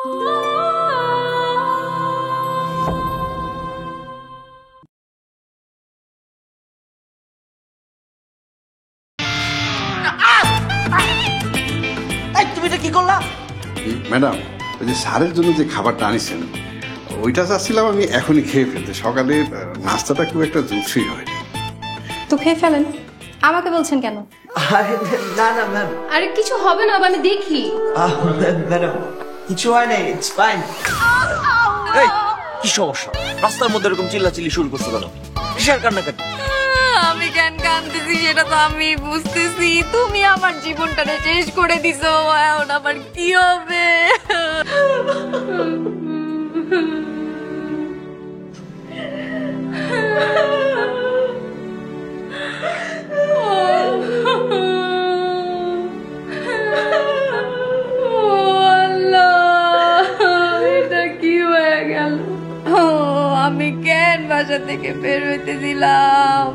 তুমি এটা কি করলা? ম্যাডাম, ওই যে স্যারের জন্য যে খাবারটা আনিছেন ওইটা চাচ্ছিলাম আমি এখনই খেয়ে ফেলতে। সকালে নাস্তাটা খুব একটা জুৎসই হয়নি। তো খেয়ে ফেলেন, আমাকে বলছেন কেন? না না ম্যাম, আরে কিছু হবে না, আমি দেখি। ম্যাডাম কিছু হয় নাই, ইটস ফাইন। এই কি সমস্যা? রাস্তার মধ্যে এরকম চিল্লাচিল্লি শুরু করছো কেন? কিসের কান্নাকাটি? আমি কেন কাঁদতেছি সেটা তো আমি বুঝতেছি। তুমি আমার জীবনটাকে শেষ করে দিছো, এখন আমার কি হবে? এটা কি হয়ে গেল? আমি কেন বাসা থেকে বের হইতে দিলাম?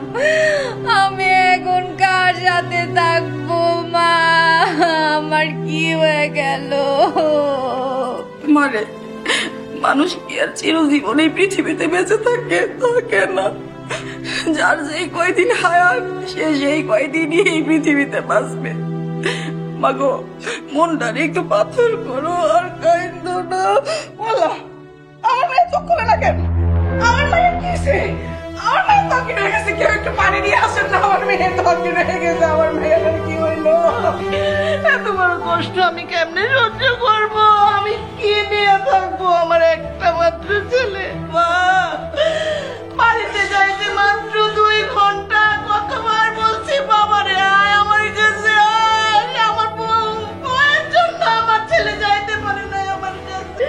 আমি এখন কার সাথে থাকবো? মা, আমার কি হয়ে গেল? মারে, মানুষ কি আর চিরজীবন এই পৃথিবীতে বেঁচে থাকে না? যার যেই কয়দিন হায়াত সে সেই কয়দিনই এই পৃথিবীতে বাঁচবে। মাগো, মনটারে একটু পাথর করো আর কাইন্দো না। বলা আমার মেয়ে চোখ খুলে না কেন? আমার মেয়ে কিসে? আমার মেয়ে তখন হয়ে গেছে, কেউ একটু পানি দিয়ে আসেন না। আমার মেয়ে তখন হয়ে গেছে, আমার মেয়ের কি হইলো? এত বড় কষ্ট আমি কেমনে সহ্য করবো? আমি কি নিয়ে থাকবো? আমার একটা মাত্র ছেলে। মা, বাড়িতে যাইতে মাত্র 2 ঘন্টা, কতবার বলছি বাবারে আয় আমার কাছে, আয় আমার বউয়ের জন্য আমার ছেলে যাইতে পারে না আমার কাছে।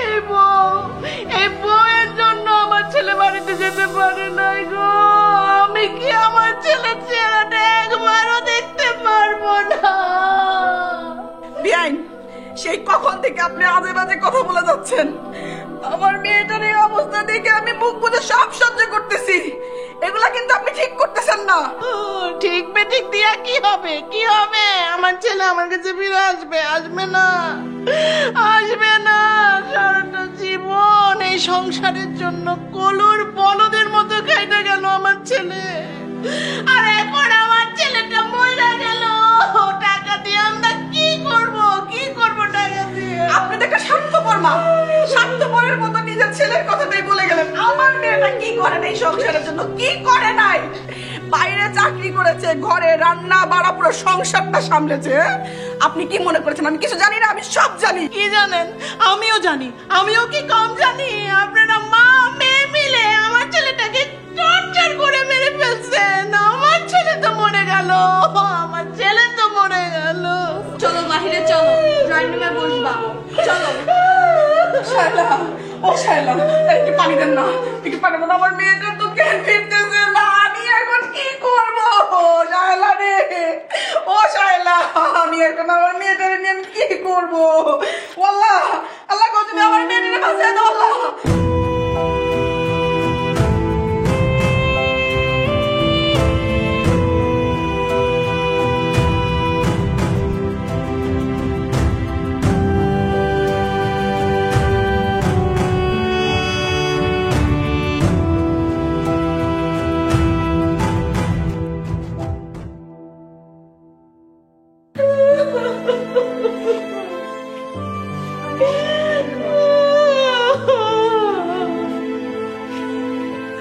এই বউয়ের জন্য আমার ছেলে বাড়িতে যেতে পারে না গো। আমি কি আমার ছেলের চেহারাটা একবারও দেখতে পারবো না? বিআইন, সেই কখন থেকে আপনি আজে বাজে কথা বলে যাচ্ছেন? আমার মেয়েটার এই অবস্থা দেখে আমি মুখ বুজে সব সহ্য করতেছি। এগুলা কিন্তু আপনি ঠিক করতেছেন না। ঠিক বেঠিক দিয়া কি হবে? কি হবে? আমার ছেলে আমার কাছে ফিরে আসবে? আসবে না, আসবে না। সারাটা জীবন এই সংসারের জন্য কলুর বলদের মতো খাইতে গেল আমার ছেলে, আর এখন আমার ছেলেটা মরে গেল। টাকা দিয়ে আমরা কি করব? কি করব টাকা দিয়ে? আপনি তো একটা স্বার্থপর মা, স্বার্থপরের মতো নিজের ছেলের কথাটাই বলে গেলেন। আমার মেয়েটা কি করে এই সংসারের জন্য? কি করে নাই? বাইরে চাকরি করেছে, ঘরে রান্না বাড়া পুরো সংসারটা সামলেছে। আপনি কি মনে করেছেন আমি কিছু জানি না? আমি সব জানি। কি জানেন? আমিও জানি। আমিও কি কম জানি? আপনারা মা মেয়ে মিলে আমার ছেলেটাকে টর্চার করে মেরে ফেলছেন। আমার ছেলে তো মরে গেল, আমার ছেলে তো মরে গেল। চলো বাহিরে, চলো ড্রয়িং রুমে বসবা। চলো। শায়লা, ও শায়লা, একটু পানি দেন না, একটু পানি দেন। আমার মেয়েটা তো জ্ঞান ফিরতেছে না, আমি এখন কি করব? শায়লা রে, ও শায়লা, আমি এখন আমার মেয়েটারে নিয়ে আমি কি করব? আল্লাহ, আল্লাহ গো, তুমি আমার মেয়েটারে বাঁচিয়ে দাও আল্লাহ।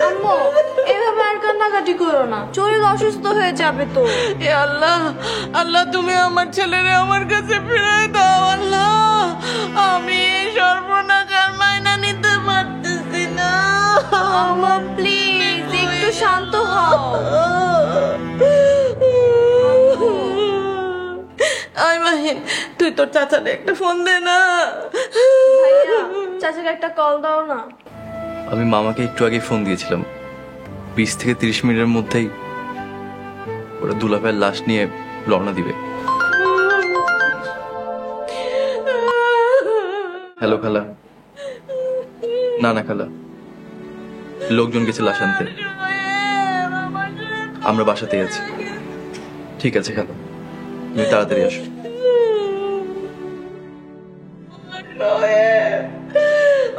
আম্মু, এভাবে আর কান্নাকাটি করো না, শরীর অসুস্থ হয়ে যাবে তো। এ আল্লাহ, আল্লাহ তুমি আমার ছেলেরে আমার কাছে ফিরিয়ে দাও আল্লাহ। আমি এই সর্বনাশার মাইনা নিতে পারতেছি না। আম্মু প্লিজ একটু শান্ত হও। আয় মাহিন, তুই তোর চাচারে একটা ফোন দে না। ভাইয়া, চাচাকে একটা কল দাও না। আমি মামাকে একটু আগে ফোন দিয়েছিলাম, 20 থেকে 30 মিনিটের মধ্যেই ওরা দুলাভাইয়ের লাশ নিয়ে রওনা দিবে। হ্যালো খালা। না না খালা, লোকজন গেছে লাশ আনতে, আমরা বাসাতেই আছি। ঠিক আছে খালা, তুমি তাড়াতাড়ি আসো। শোয়েব,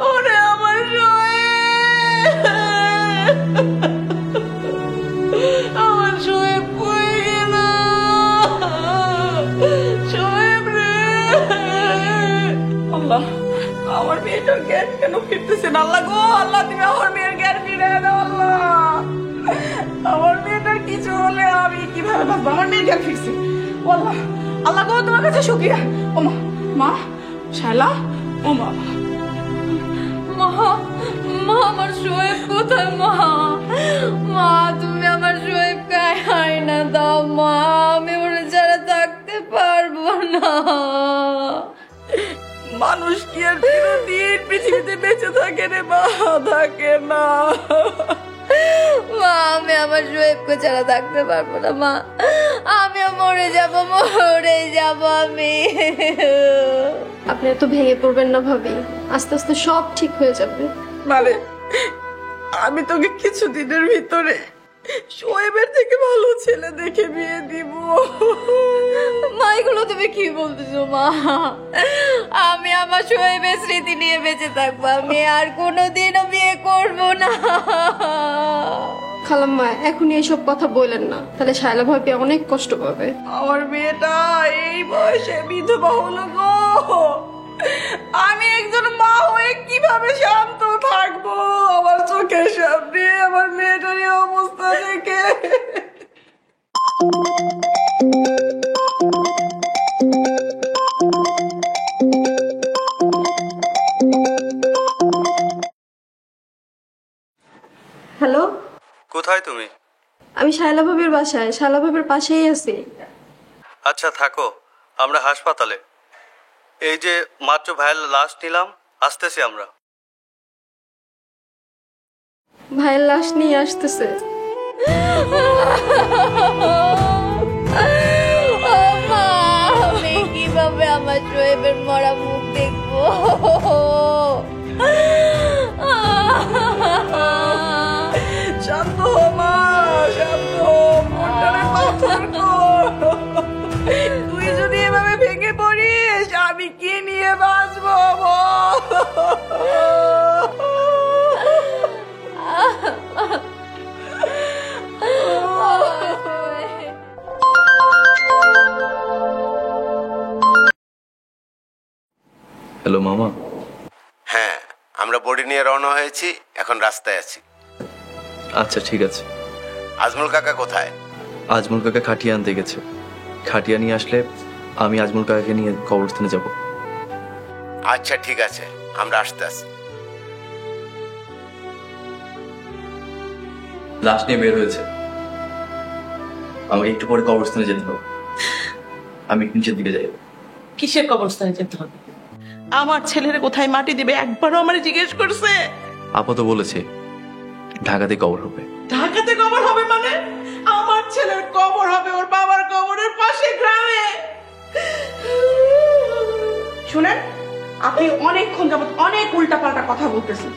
ওরে আমার শোয়েব, আমার শোয়েব কই গেল? শোয়েব রে, আল্লাহ আমার মেয়েটার জ্ঞান কেন ফিরতেছে না? আল্লাহ গো আল্লাহ, তুমি আমার মেয়ের জ্ঞান ফিরে দাও আল্লাহ। আমার মেয়েটার কিছু হলে আমি কিভাবে বাঁচবো? আমার মেয়ের জ্ঞান ফিরছে, ও আল্লাহ, আল্লাহ গো তোমার কাছে শুকরিয়া। ও মা, মা শায়লা, ও মা, মা, মা আমার শোয়েব কোথায়? মা, মা তুমি আমার শোয়েবকে আয়না দাও মা, আমি ওরা ছাড়া থাকতে পারবো না। মানুষ কি আর চিরদিন পৃথিবীতে বেঁচে থাকে রে? মা থাকে না। মা আমি আমার শোয়েবকে ছাড়া থাকতে পারবো না মা, আমিও মরে যাব, মরে যাব আমি। আপনি এত ভেঙে পড়বেন না ভাবি, আস্তে আস্তে সব ঠিক হয়ে যাবে। মানে আমি তোকে কিছুদিনের ভিতরে শোয়েবের থেকে ভালো ছেলে দেখে বিয়ে দিব। মা এগুলো তুমি কি বলতেছো মা? আমি আমার শোয়েবের স্মৃতি নিয়ে বেঁচে থাকবো, আমি আর কোনোদিনও বিয়ে করবো না। খালাম্মা এখনই এইসব কথা বললেন না, তাহলে শায়লা ভাবি অনেক কষ্ট পাবে। আমার মেয়েটা এই বয়সে বিধবা হলো গো, আমি একজন মা হয়ে কিভাবে শান্ত থাকবো? আমার চোখের সামনে আমার মেয়েটার এই অবস্থা দেখে। হ্যালো, কোথায় তুমি? আমি শায়লা ভাবির বাসায়, শায়লা ভাবির পাশেই আছি। আচ্ছা থাকো, আমরা হাসপাতালে। এই যে মাত্র ভাইয়ের লাশ নিলাম, আসতেছি আমরা। ভাইয়ের লাশ নিয়ে আসতেছে। ও মা, আমি কিভাবে আমার শোয়েবের মরা মুখ দেখবো? শান্ত হো মা, শান্ত হো, মনটারে পাথর কর। তুই যদি এভাবে ভেঙে পড়িস আমি কি নিয়ে বাঁচবো বল? হ্যালো মামা। হ্যাঁ, আমরা বডি নিয়ে রওনা হয়েছি, এখন রাস্তায় আছি। আচ্ছা ঠিক আছে। আজমল কাকা কোথায়? আজমল কাকা খাটিয়া আনতে গেছে, খাটিয়া নিয়ে আসলে আমি আজমল কাকাকে নিয়ে কবরস্থানে যাব। আচ্ছা ঠিক আছে, আমরা আসতে আছি। লাশ নিয়ে বের হয়েছে, আমাকে একটু পরে কবরস্থানে যেতে হবে। আমি নিচের দিকে যাই। কিসের কবরস্থানে যেতে হবে? আমার ছেলের কোথায় মাটি দিবে একবারও আমার জিজ্ঞেস করছে? আপাতত বলেছে ঢাকাতে কবর হবে। ঢাকাতে কবর হবে মানে? আমার ছেলের কবর হবে ওর বাবার কবরের পাশে গ্রামে। শুনেন, আপনি অনেকক্ষণ যাবত অনেক উল্টাপাল্টা কথা বলতেছেন।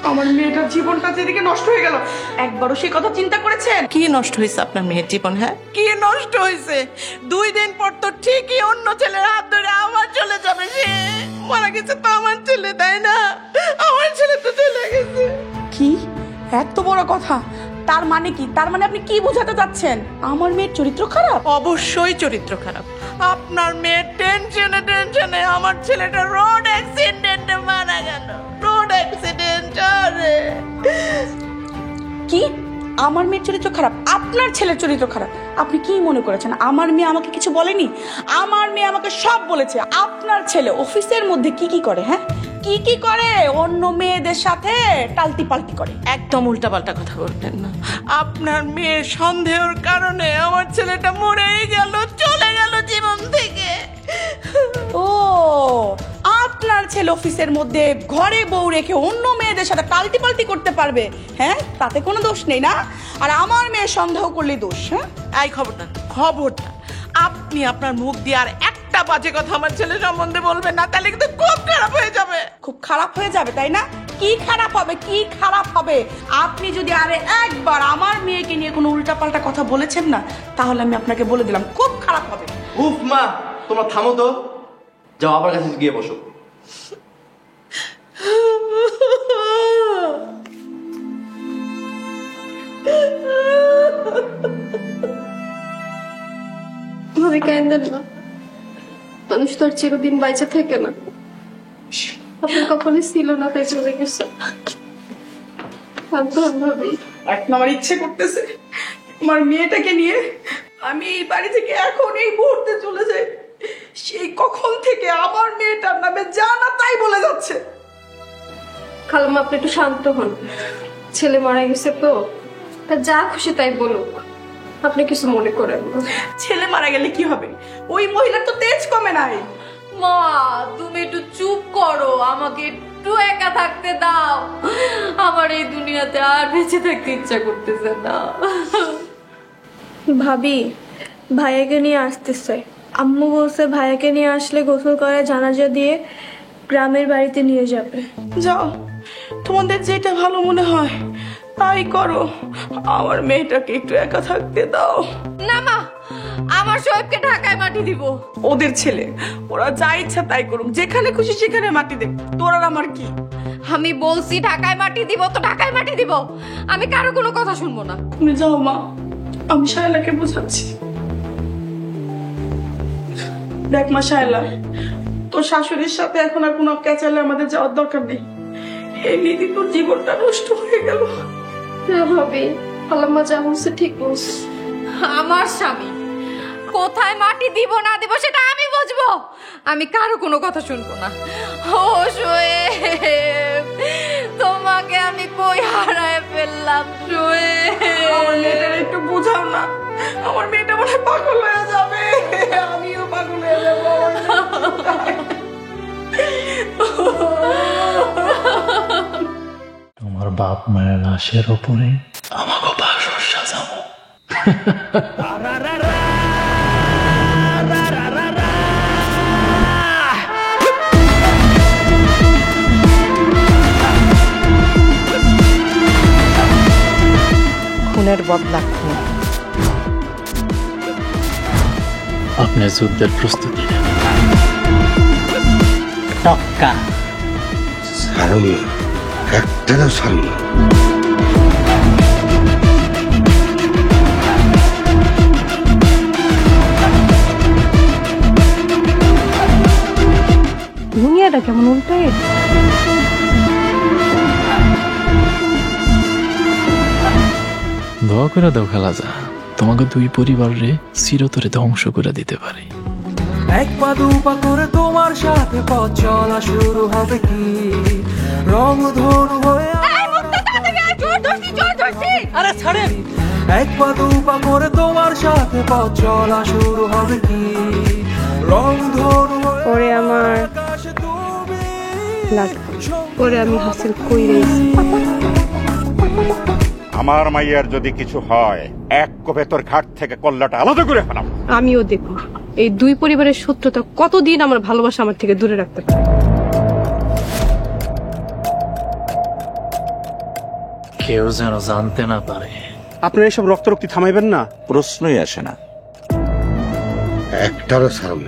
আমার মেয়েটার জীবনটা যেদিকে নষ্ট হয়ে গেল, একবারও সেই কথা চিন্তা করেছেন? কি নষ্ট হয়েছে আপনার মেয়ের জীবন? হ্যাঁ কি নষ্ট হয়েছে? 2 দিন পর তো ঠিকই অন্য ছেলের হাত ধরে আবার চলে যাবে। সে মারা গেছে তো আমার ছেলে, তাই না? আমার ছেলে তো চলে গেছে। কি এত বড় কথা? তার মানে কি? তার মানে আপনি কি বোঝাতে চাচ্ছেন? আমার মেয়ের চরিত্র খারাপ? অবশ্যই চরিত্র খারাপ। আপনার মেয়ের টেনশনে টেনশনে আমার ছেলেটা রোড অ্যাক্সিডেন্টে মারা গেল। Road accident. কি আমার মেয়ের চরিত্র খারাপ? আপনার ছেলের চরিত্র খারাপ? আপনি কি মনে করেছেন আমার মেয়ে আমাকে কিছু বলেনি? আমার মেয়ে আমাকে সব বলেছে। আপনার ছেলে অফিসের মধ্যে কি কি করে? হ্যাঁ কি কি করে? অন্য মেয়েদের সাথে টালতি পাল্টি করে। একদম উল্টাপাল্টা কথা বলবেন না। আপনার মেয়ের সন্দেহের কারণে আমার ছেলেটা মরেই গেল, চলে গেল জীবন থেকে। ও আপনার ছেলে অফিসের মধ্যে ঘরে বউ রেখে অন্য মেয়েদের সাথে টালতি পাল্টি করতে পারবে? হ্যাঁ তাতে কোনো দোষ নেই না? আর আমার মেয়ে সন্দেহ করলে দোষ? হ্যাঁ এই খবরদার, খবরদার আপনি আপনার মুখ দিয়ে আর একটা বাজে কথা আমার ছেলে সম্বন্ধে বলবেন না, তাহলে কিন্তু খুব খারাপ হয়ে যাবে। খুব খারাপ হয়ে যাবে তাই না? কি খারাপ হবে? কি খারাপ হবে? আপনি যদি আরে একবার আমার মেয়েকে নিয়ে কোনো উল্টাপাল্টা কথা বলেছেন না, তাহলে আমি আপনাকে বলে দিলাম খুব খারাপ হবে। উফ মা, তোমরা থামো তো, যাও আবার কাছে গিয়ে বসো। ভাবি কাইন্দেন না, মানুষ তো আর চিরদিন বাইচে থাকে না। আপনার কপালে ছিল না তাই চলে গেছে। ভাবি এখন আমার ইচ্ছে করতেছে আমার মেয়েটাকে নিয়ে আমি এই বাড়ি থেকে এখন এই মুহূর্তে চলে যাই। সেই কখন থেকে আমার মেয়েটার নামে যা না তাই বলে যাচ্ছে। খালাম্মা আপনি একটু শান্ত হন, ছেলে মারা গেছে তো, তা যা খুশি তাই বলুক, আপনি কিছু মনে করেন না। ছেলে মারা গেলে কি হবে? ওই মহিলার তো তেজ কমে নাই। মা তুমি একটু চুপ করো, আমাকে একটু একা থাকতে দাও। আমার এই দুনিয়াতে আর বেঁচে থাকতে ইচ্ছা করতেছে না। ভাবি ভাইয়াকে নিয়ে আসতেছে। আম্মু বলছে ভাইয়াকে নিয়ে আসলে গোসল করে জানাজা দিয়ে গ্রামের বাড়িতে নিয়ে যাবে। যাও, তোমাদের যেটা ভালো মনে হয় তাই করো। আমার মেয়েটাকে একটু একা থাকতে দাও। না মা, আমার শোয়েবকে ঢাকায় মাটি দিব। ওদের ছেলে, ওরা যা ইচ্ছা তাই করুক, যেখানে খুশি সেখানে মাটি দেখ, তোর আর আমার কি? আমি বলছি ঢাকায় মাটি দিব তো ঢাকায় মাটি দিব, আমি কারো কোনো কথা শুনবো না। তুমি যাও মা, আমি শায়লাকে বোঝাচ্ছি। দেখ মা শায়লা, তোর শাশুড়ির সাথে এখন আর কোনো ক্যাচালে আমাদের যাওয়ার দরকার নেই। এমনিতে তোর জীবনটা নষ্ট হয়ে গেল। হ্যাঁ ভাবি, খালাম্মা যা বলছে ঠিক বলছে। আমার স্বামী কোথায় মাটি দিব না দিব সেটা আমি বুঝবো, আমি কারো কোনো কথা শুনবো না। ও শোয়েব, তোমাকে আমি কই হারায় ফেললাম শোয়েব। আমার মেয়েটার একটু বোঝাও না, আমার মেয়েটা মনে হয় পাগল হয়ে যাবে। আমিও পাগল হয়ে যাবো। তোমার বাপ মায়ের লাশের ওপরে আমাকে বাসর সাজাবো। খুনের বদলা খুন। আপনার যুদ্ধের প্রস্তুতি নেন। টক্কা ছাড়ুন, একটাও ছাড়ুন। দুনিয়াটা কেমন উল্টায়। দোয়া করে দাও খালাজা, তোমাকে দুই পরিবারে চিরতরে ধ্বংস করে দিতে পারি। এক পা দু পা করে তোমার সাথে পথ চলা শুরু হবে কি রং ধনু হয়ে। আরে ছাড়েন। এক পা দু পা করে তোমার সাথে পথ চলা শুরু হবে কি রং ধনু হয়ে। পরে আমার পরে আমি হাসিল কইরে। আমার মাইয়ার যদি কিছু হয় এক কোপে তোর ঘাট থেকে কল্লাটা আলাদা করে ফেলাম। আমিও দেখো এই দুই পরিবারের শত্রুতা কতদিন আমার ভালোবাসা আমার থেকে দূরে রাখতে পারে। কেউ যেন জানতে না পারে। আপনারা এসব রক্তারক্তি থামাইবেন না, প্রশ্নই আসে না। একটারও ছাড়ুন।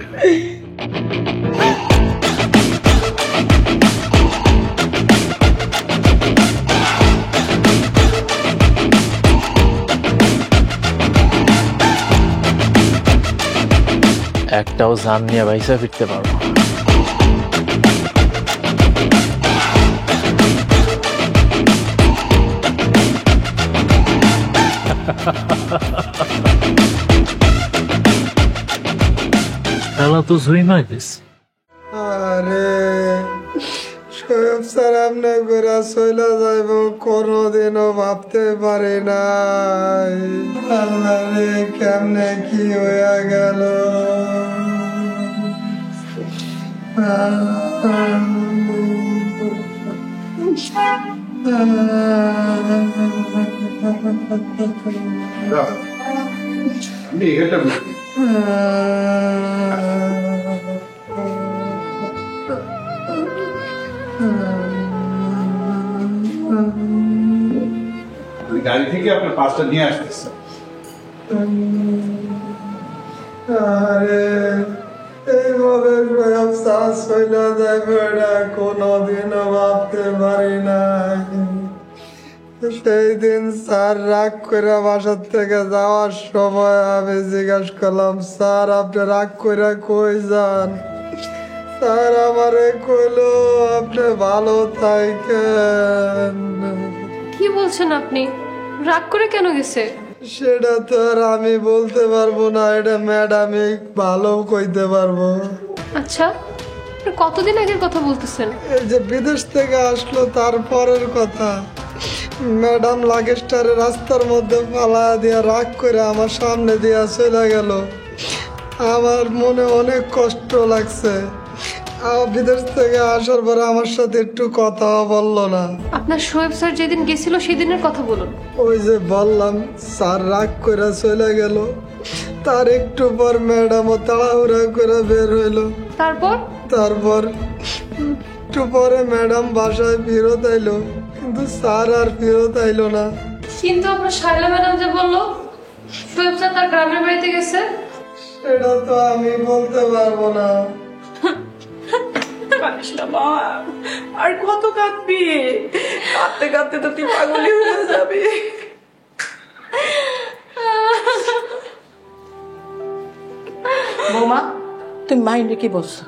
একটাও জান নিয়ে ভাইসা ফিরতে পারবো। খেলা তো জুই মাইতিস। আরে শোয়েব স্যার আপনি করে চলে যাইব কোনোদিনও ভাবতে পারি নাই। আল্লাহ রে কেমনে কি হয়ে গেল। আপনি এটা গাড়ি থেকে আপনার পাঁচটা নিয়ে আসতেছে। আরে এইভাবে সব শ্বাস হইলে যাবে না, কোনোদিনও ভাবতে পারি নাই। সেই দিন স্যার রাগ করে বাসার থেকে যাওয়ার সময় আমি জিজ্ঞাসা করলাম, স্যার আপনি রাগ করে কই যান? স্যার আমারে কইলো আপনি ভালো থাকেন। কি বলছেন আপনি? রাগ করে কেন গেছে? সেটা তো আর আমি বলতে পারবো না, এটা ম্যাডামই ভালো কইতে পারবো। আচ্ছা, আপনি কতদিন আগের কথা বলতেছেন? এই যে বিদেশ থেকে আসলো তারপরের কথা। ম্যাডাম লাগেজটারে রাস্তার মধ্যে ফালা দিয়া রাগ করে আমার সামনে দিয়া চলে গেল। আমার মনে অনেক কষ্ট লাগছে। বিদেশ থেকে আসার পরে আমার সাথে একটু কথা বললো না। আপনার শোয়েব স্যার যেদিন গেছিল সেদিনের কথা বলুন। ওই যে বললাম, স্যার রাগ করে চলে গেল, তার একটু পর ম্যাডামও তাড়াহুড়া করে বের হইলো। তারপর একটু পরে ম্যাডাম বাসায় ফেরত আইলো, কিন্তু স্যার আর ফেরত আইলো না। কিন্তু আপনার শায়লা ম্যাডাম যে বললো শোয়েব স্যার তার গ্রামের বাড়িতে গেছে, সেটা তো আমি বলতে পারবো না। আর কত কাঁদবি? কাঁদতে কাঁদতে তো তুই পাগলই হয়ে যাবি। বৌমা, তুমি মাইন্ডে কি বলছো?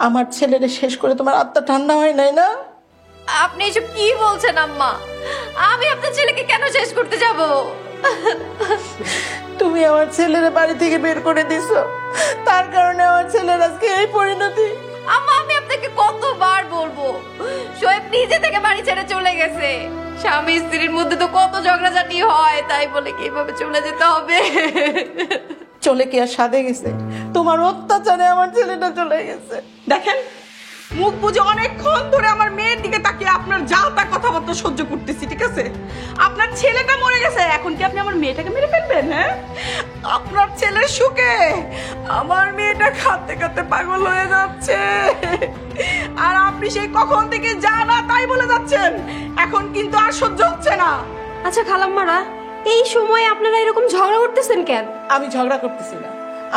আমার ছেলেরে শেষ করে তোমার আত্মা ঠান্ডা হয় নাই না? আপনি এসব কি বলছেন আম্মা? আমি আপনার ছেলেকে কেন শেষ করতে যাব? তুমি আমার ছেলের বাড়ি থেকে বের করে দিছো, তার কারণে আমার ছেলের আজকে এই পরিণতি। আম্মা আমি আপনাকে কতবার বলবো, শোয়েব নিজে থেকে বাড়ি ছেড়ে চলে গেছে। স্বামী স্ত্রীর মধ্যে তো কত ঝগড়াঝাটি হয়, তাই বলে কি এভাবে চলে যেতে হবে? চলে কি আর সাধে গেছে? তোমার অত্যাচারে আমার ছেলেটা চলে গেছে। দেখেন, মুখ বুঝে অনেকক্ষণ ধরে আমার মেয়ের দিকে তাকিয়ে আপনার যা তা কথাবার্তা সহ্য করতেছি, ঠিক আছে? আপনার ছেলেটা মরে গেছে, এখন কি আপনি আমার মেয়েটাকে মেরে ফেলবেন? হ্যাঁ, আপনার ছেলের সুখে আমার মেয়েটা কাঁদতে কাঁদতে পাগল হয়ে যাচ্ছে, আর আপনি সেই কখন থেকে যা না তাই বলে যাচ্ছেন। এখন কিন্তু আর সহ্য হচ্ছে না। আচ্ছা খালাম্মারা, এই সময় আপনারা এরকম ঝগড়া করতেছেন কেন? আমি ঝগড়া করতেছি না,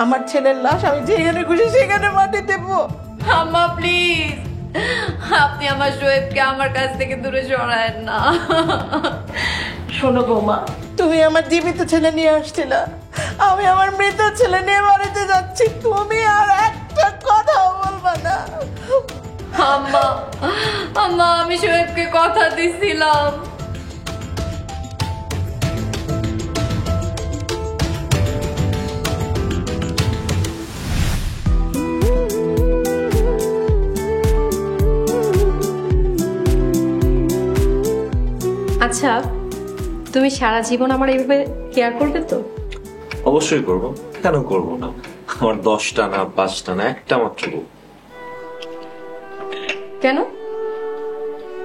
আমার ছেলের লাশ আমি যেখানে খুশি সেখানে মাটি দেবো। আম্মা প্লিজ, আপনি আমার শোয়েবকে আমার কাছ থেকে দূরে সরায়েন না। শোনো বৌমা, তুমি আমার জীবিত ছেলে নিয়ে আসছিলা, আমি আমার মৃত ছেলে নিয়ে বাড়িতে যাচ্ছি, তুমি আর একটা কথা বলবা না। আম্মা আম্মা আমি শোয়েবকে কথা দিছিলাম। আচ্ছা, তুমি সারা জীবন আমার এইভাবে কেয়ার করবে তো? অবশ্যই করব, কেন করব না? আমার 10টা না 5টা না, একটা মাত্র বউ। কেন,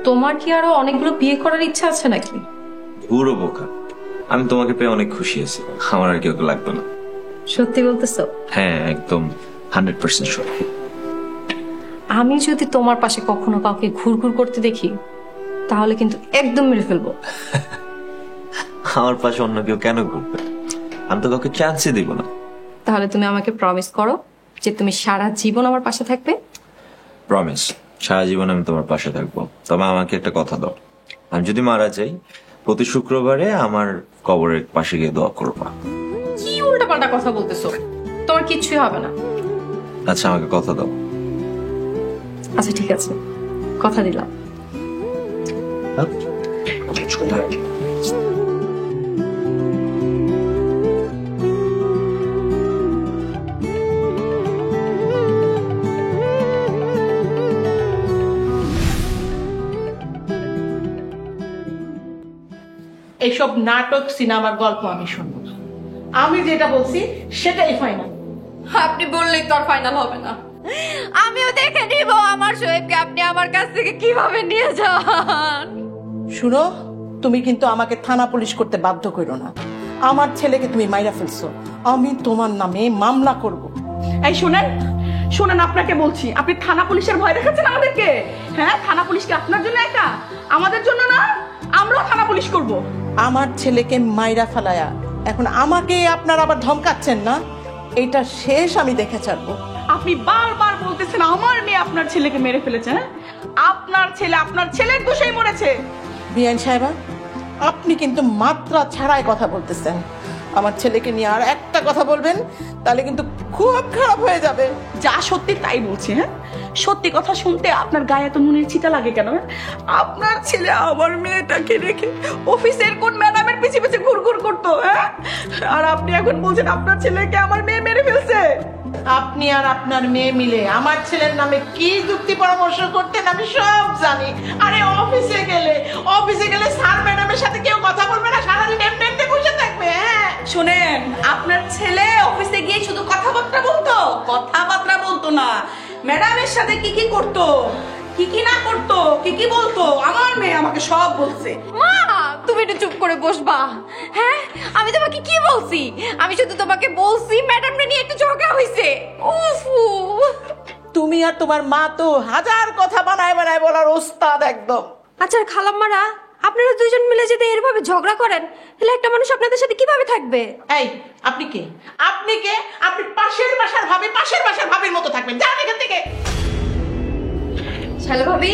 তোমার কি আরো অনেকগুলো বিয়ে করার ইচ্ছা আছে নাকি? পুরো বোকা, আমি তোমাকে পেয়ে অনেক খুশি আছি, আমার আর কেউ লাগবে না। সত্যি বলতেছো? হ্যাঁ, একদম 100% সত্যি। আমি যদি তোমার পাশে কখনো কাউকে ঘুরঘুর করতে দেখি তাহলে কিন্তু একদম মেরে ফেলবো। আমার পাশে অন্য কেউ কেন ঘুরবে? আমি তো কাউকে চান্সই দিব না। তাহলে তুমি আমাকে প্রমিস করো যে তুমি সারা জীবন আমার পাশে থাকবে। প্রমিস, সারা জীবন আমি তোমার পাশে থাকবো। তবে আমাকে একটা কথা দাও, আমি যদি মারা যাই প্রতি শুক্রবারে আমার কবরের পাশে গিয়ে দোয়া করবা। কি উল্টাপাল্টা কথা বলতেছো? তোমার কিচ্ছুই হবে না। আচ্ছা, আমাকে কথা দাও। আচ্ছা ঠিক আছে, কথা দিলাম। এইসব নাটক সিনেমার গল্প আমি শুনবো না। আমি যেটা বলছি সেটাই ফাইনাল। আপনি বললেই তো আর ফাইনাল হবে না। আমিও দেখে নিব আমার শোয়েবকে আপনি আমার কাছ থেকে কিভাবে নিয়ে যান। শুনো, তুমি কিন্তু আমাকে থানা পুলিশ করতে বাধ্য করো না। আমার ছেলেকে তুমি মাইরা ফেলছো, আমি তোমার নামে মামলা করব। এই শুনেন শুনেন, আপনাকে বলছি, আপনি থানা পুলিশের ভয় দেখাচ্ছেন আমাদেরকে। হ্যাঁ, থানা পুলিশ কি আপনার জন্য একা? আমাদের জন্য না, আমরাও থানা পুলিশ করব। আমার ছেলেকে মাইরা ফেলায়া এখন আমাকে আপনারা আবার ধমকাচ্ছেন না? এটা শেষ আমি দেখে ছাড়বো। আপনি বারবার বলতেছেন আমার মেয়ে আপনার ছেলেকে মেরে ফেলেছে। হ্যাঁ, আপনার ছেলের দোষেই মরেছে। বিআইন সাহেবা, আপনি কিন্তু মাত্রা ছাড়াই কথা বলতেছেন। আমার ছেলেকে নিয়ে আর একটা কথা বলবেন তাহলে কিন্তু খুব খারাপ হয়ে যাবে। যা সত্যি তাই বলছি। হ্যাঁ, সত্যি কথা শুনতে আপনার গায়ে এত নুনের ছিটা লাগে কেন? আপনার ছেলে আমার মেয়েটাকে রেখে অফিসের কোন ম্যাডামের পিছে পিছে ঘুরঘুর করতো। হ্যাঁ, আর আপনি এখন বলছেন আপনার ছেলেকে আমার মেয়ে মেরে ফেলছে। আপনি আর আপনার মেয়ে মিলে আমার ছেলের নামে কি যুক্তি পরামর্শ করতেন আমি সব জানি। আরে অফিসে গেলে স্যার ম্যাডামের সাথে কেউ কথা বলবে না, সারাদিন এমনি এমনি বসে থাকবে। হ্যাঁ শোনেন, আপনার ছেলে অফিসে গিয়ে শুধু কথাবার্তা বলতো না, ম্যাডামের সাথে কি কি করতো, কি কি না করতো, কি কি বলতো, আমার মেয়ে আমাকে সব বলছে। মা, তুমি একটু চুপ করে বসবা? হ্যাঁ, আমি তোমাকে কি বলছি? আমি শুধু তোমাকে বলছি ম্যাডামরে নিয়ে একটু ঝগড়া হয়েছে। উফু, তুমি আর তোমার মা তো হাজার কথা বানায় বলার ওস্তাদ একদম। আচ্ছা খালাম্মারা, আপনারা দুইজন মিলে যদি এরভাবে ঝগড়া করেন তাহলে একটা মানুষ আপনাদের সাথে কিভাবে থাকবে? এই আপনি কে? আপনি পাশের বাসার ভাবির মতো থাকবেন। যান এখান থেকে। শালা ভাবি,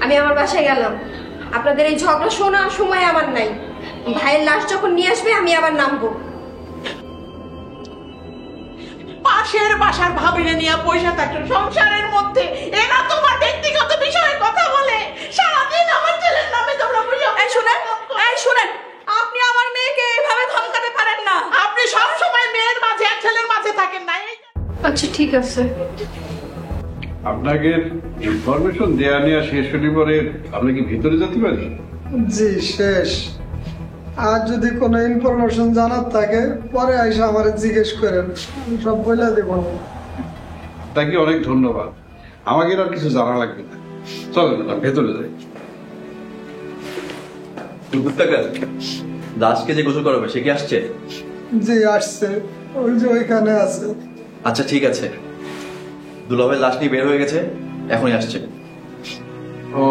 আমি আমার বাসায় গেলাম। আপনাদের এই ঝগড়া শোনার সময় আমার নাই। ভাইয়ের লাশ যখন নিয়ে আসবে আমি আবার নামবো। পাশের বাসার ভাবিরে নিয়ে পয়সা থাকতো সংসারের মধ্যে, এরা তোমার ব্যক্তিগত বিষয়ে কথা বলে সারাদিন আমার ছেলের নামে তোমরা বুঝো। শুনেন, আপনি আমার মেয়েকে এভাবে ধমকাতে পারেন না। আপনি সব সময় মেয়ের মাঝে আর ছেলের মাঝে থাকেন না। আচ্ছা ঠিক আছে, আপনাকে ইনফরমেশন দেয়া নেওয়া শেষ হলে পরে আমরা কি ভিতরে যেতে পারি? জি শেষ। আর যদি কোনো ইনফরমেশন জানার থাকে পরে আইসা আমার জিজ্ঞেস করেন, আমি সব বলে দেব। তাকে অনেক ধন্যবাদ, আমাকে আর কিছু জানা লাগবে না। চলেন ভেতরে যাই। দাসকে যে গোসল করাবে সে কি আসছে? জি আসছে, ওই যে ওইখানে আছে। আচ্ছা ঠিক আছে, দুলাভাই লাশ নিয়ে বের হয়ে গেছে, এখনই আসছে। ও,